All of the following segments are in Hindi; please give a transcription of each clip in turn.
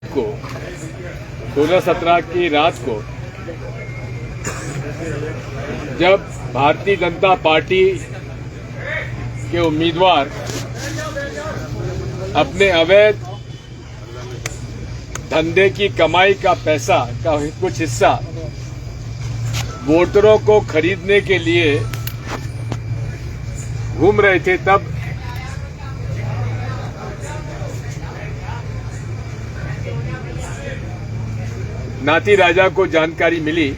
को 16-17 की रात को जब भारतीय जनता पार्टी के उम्मीदवार अपने अवैध धंधे की कमाई का पैसा का कुछ हिस्सा वोटरों को खरीदने के लिए घूम रहे थे, तब नाती राजा को जानकारी मिली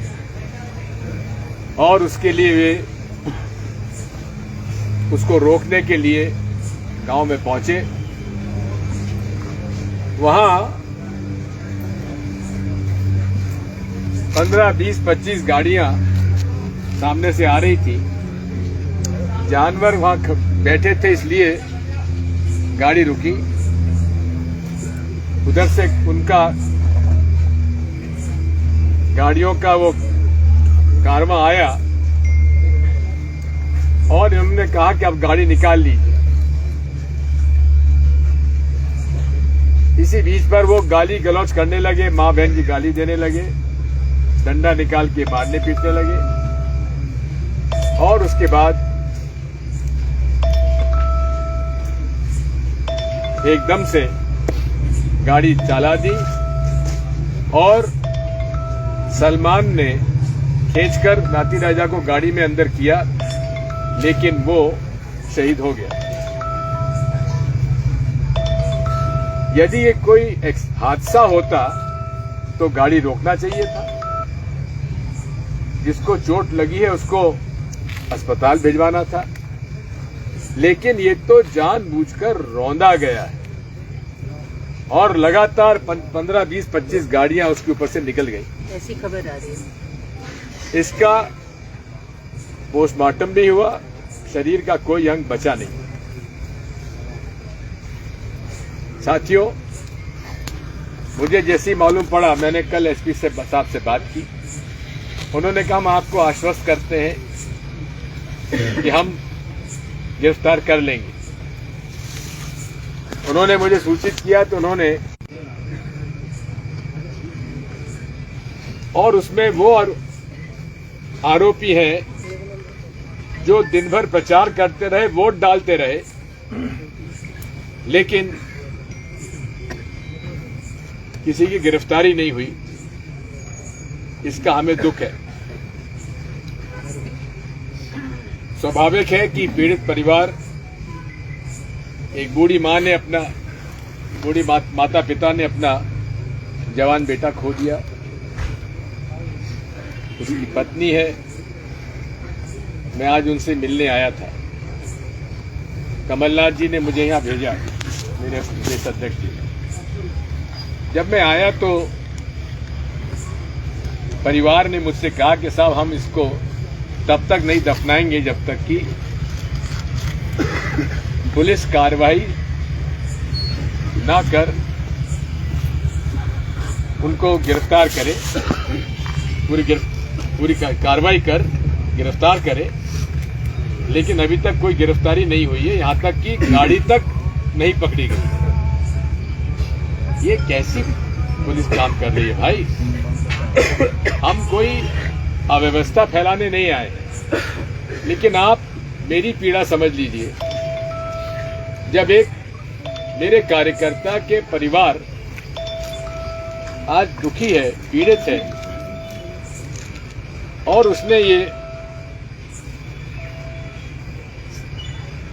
और उसके लिए वे उसको रोकने के लिए गांव में पहुंचे। वहां 15, 20, 25 गाड़ियां सामने से आ रही थी। जानवर वहां बैठे थे, इसलिए गाड़ी रुकी। उधर से उनका गाड़ियों का वो कारवां आया और उन्होंने कहा कि अब गाड़ी निकाल लीजिए। इसी बीच पर वो गाली गलौज करने लगे, मां बहन की गाली देने लगे, डंडा निकाल के मारने पीटने लगे और उसके बाद एकदम से गाड़ी चला दी और सलमान ने खींचकर नाती राजा को गाड़ी में अंदर किया, लेकिन वो शहीद हो गया। यदि ये कोई हादसा होता तो गाड़ी रोकना चाहिए था। जिसको चोट लगी है उसको अस्पताल भिजवाना था, लेकिन ये तो जानबूझकर रौंदा गया है और लगातार 15, 20, 25 गाड़ियां उसके ऊपर से निकल गई। ऐसी खबर आ रही है। इसका पोस्टमार्टम भी हुआ, शरीर का कोई अंग बचा नहीं। साथियों, मुझे जैसी मालूम पड़ा, मैंने कल एसपी साहब से बात की। उन्होंने कहा हम आपको आश्वस्त करते हैं कि हम गिरफ्तार कर लेंगे। उन्होंने मुझे सूचित किया तो उन्होंने, और उसमें वो आरोपी हैं जो दिन भर प्रचार करते रहे, वोट डालते रहे, लेकिन किसी की गिरफ्तारी नहीं हुई। इसका हमें दुख है। स्वाभाविक है कि पीड़ित परिवार, एक बूढ़ी मां ने बूढ़ी माता पिता ने अपना जवान बेटा खो दिया। उसकी पत्नी है, मैं आज उनसे मिलने आया था। कमलनाथ जी ने मुझे यहां भेजा, मेरे प्रदेश अध्यक्ष जी ने। जब मैं आया तो परिवार ने मुझसे कहा कि साहब हम इसको तब तक नहीं दफनाएंगे जब तक कि पुलिस कार्रवाई ना कर उनको गिरफ्तार करे, पूरी कार्रवाई कर गिरफ्तार करे। लेकिन अभी तक कोई गिरफ्तारी नहीं हुई है, यहां तक कि गाड़ी तक नहीं पकड़ी गई। ये कैसी पुलिस काम कर रही है भाई? हम कोई अव्यवस्था फैलाने नहीं आए, लेकिन आप मेरी पीड़ा समझ लीजिए। जब एक मेरे कार्यकर्ता के परिवार आज दुखी है, पीड़ित है, और उसने ये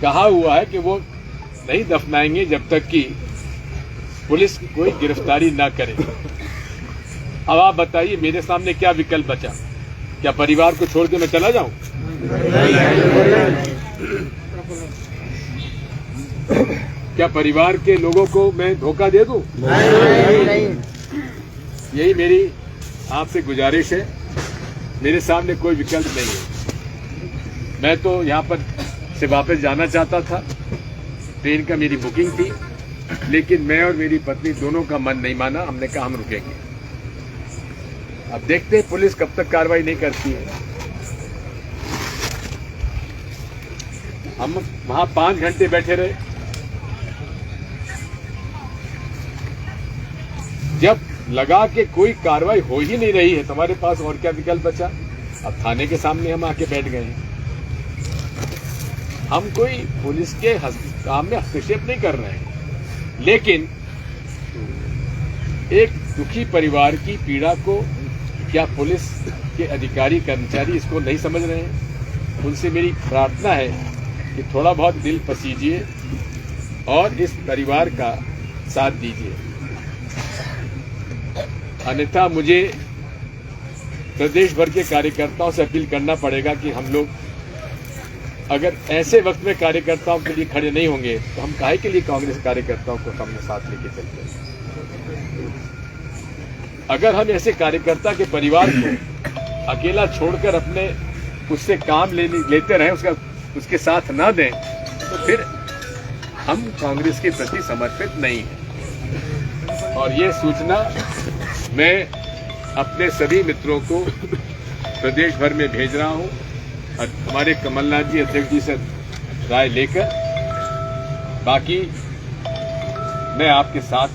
कहा हुआ है कि वो नहीं दफनाएंगे जब तक कि पुलिस कोई गिरफ्तारी ना करे। अब आप बताइए, मेरे सामने क्या विकल्प बचा? क्या परिवार को छोड़ के मैं चला जाऊं? क्या परिवार के लोगों को मैं धोखा दे दूं? यही मेरी आपसे गुजारिश है। मेरे सामने कोई विकल्प नहीं है। मैं तो यहां पर से वापस जाना चाहता था, ट्रेन का मेरी बुकिंग थी, लेकिन मैं और मेरी पत्नी दोनों का मन नहीं माना। हमने कहा हम रुकेंगे। अब देखते हैं पुलिस कब तक कार्रवाई नहीं करती है। हम वहां 5 घंटे बैठे रहे, जब लगा कि कोई कार्रवाई हो ही नहीं रही है, तुम्हारे पास और क्या विकल्प बचा? अब थाने के सामने हम आके बैठ गए हैं। हम कोई पुलिस के काम में हस्तक्षेप नहीं कर रहे हैं, लेकिन एक दुखी परिवार की पीड़ा को क्या पुलिस के अधिकारी कर्मचारी इसको नहीं समझ रहे हैं? उनसे मेरी प्रार्थना है कि थोड़ा बहुत दिल पसीजिए और इस परिवार का साथ दीजिए, अन्यथा मुझे प्रदेश भर के कार्यकर्ताओं से अपील करना पड़ेगा कि हम लोग अगर ऐसे वक्त में कार्यकर्ताओं के लिए खड़े नहीं होंगे तो हम काहे के लिए कांग्रेस कार्यकर्ताओं को अपने साथ लेके चलते हैं। अगर हम ऐसे कार्यकर्ता के परिवार को अकेला छोड़कर अपने उससे काम लेते रहें, उसके साथ ना दें, तो फिर हम कांग्रेस के प्रति समर्पित नहीं हैं। और ये सूचना मैं अपने सभी मित्रों को प्रदेश भर में भेज रहा हूं और हमारे कमलनाथ जी अध्यक्ष जी से राय लेकर बाकी मैं आपके साथ